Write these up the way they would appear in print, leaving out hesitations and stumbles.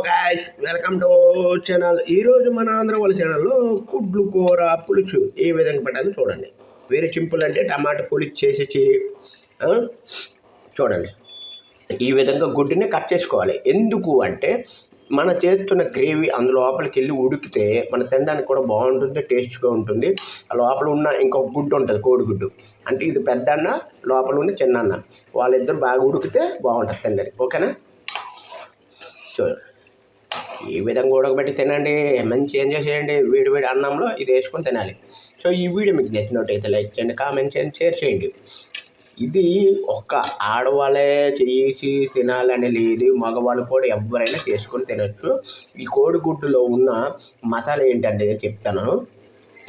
Guys, welcome to channel. ఈరోజు మన ఆంధ్ర వాళ్ళ ఛానల్లో గుడ్లు కూర పులుసు ఏ విధంగా పెట్టాలో చూడండి. Very simple. అంటే టమాటా పులుసు చేసేసి చూడండి, ఈ విధంగా గుడ్డుని కట్ చేసుకోవాలి. ఎందుకు అంటే మన చేస్తున్న గ్రేవీ అందులో లోపలికి వెళ్ళి ఉడికితే మన తినడానికి కూడా బాగుంటుంది, టేస్ట్గా ఉంటుంది. ఆ లోపల ఉన్న ఇంకొక గుడ్డు ఉంటుంది, కోడిగుడ్డు. అంటే ఇది పెద్ద అన్న, లోపల ఉన్న చిన్న అన్న, వాళ్ళిద్దరు బాగా ఉడికితే బాగుంటుంది తినడానికి. ఓకేనా? చూడండి, ఈ విధంగా ఉడకబెట్టి తినండి. మంచి ఎంజాయ్ చేయండి. వేడి వేడి అన్నంలో ఇది వేసుకొని తినాలి. సో ఈ వీడియో మీకు నచ్చినట్టయితే లైక్ చేయండి, కామెంట్ చేయండి, షేర్ చేయండి. ఇది ఒక్క ఆడవాళ్ళే చేసి తినాలని లేదు, మగవాళ్ళు కూడా ఎవరైనా చేసుకొని తినచ్చు. ఈ కోడిగుడ్డులో ఉన్న మసాలా ఏంటంటే చెప్తాను.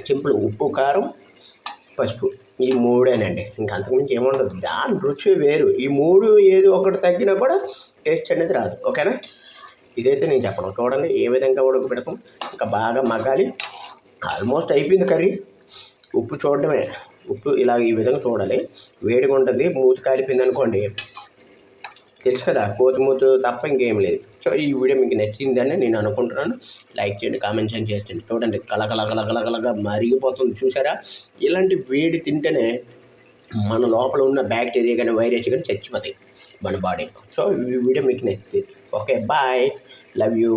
సింపుల్: ఉప్పు, కారం, పసుపు. ఈ మూడేనండి, ఇంకా అంతకుమించి ఏముండదు. దాని రుచి వేరు. ఈ మూడు ఏది ఒకటి తగ్గినా కూడా టేస్ట్ అనేది రాదు. ఓకేనా? ఇదైతే నేను చెప్పను. చూడండి ఏ విధంగా ఉడకబెడతాం. ఇంకా బాగా మగ్గాలి. ఆల్మోస్ట్ అయిపోయింది కర్రీ. ఉప్పు చూడడమే. ఉప్పు ఇలా ఈ విధంగా చూడాలి. వేడిగా ఉంటుంది. మూతి కాలిపోయింది అనుకోండి, తెలుసు కదా, మూతు తప్ప ఇంకేం లేదు. సో ఈ వీడియో మీకు నచ్చిందని నేను అనుకుంటున్నాను. లైక్ చేయండి, కామెంట్ చేయండి. చూడండి, కలకలగా మరిగిపోతుంది. చూసారా? ఇలాంటి వేడి తింటేనే మన లోపల ఉన్న బ్యాక్టీరియా కానీ వైరస్ కానీ చచ్చిపోతాయి మన బాడీలో. సో ఈ వీడియో మీకు నచ్చింది. Okay, bye, love you.